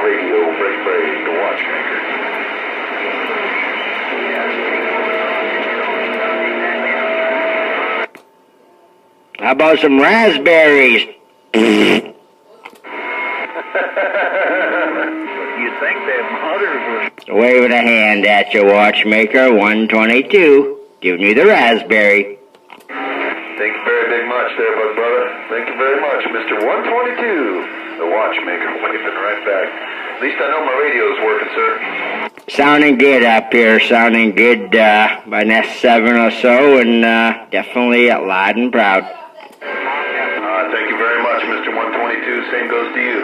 radio, Fred Bray, the watchmaker. How about some raspberries? You think that mothers was... Waving a hand at you, watchmaker. 122. Give me the raspberry. Thank you very big much there, bug brother. Thank you very much, Mr. 122. The watchmaker waving right back. At least I know my radio's working, sir. Sounding good up here. Sounding good by Nest 7 or so, and definitely loud and proud. Thank you very much, Mr. 122. Same goes to you.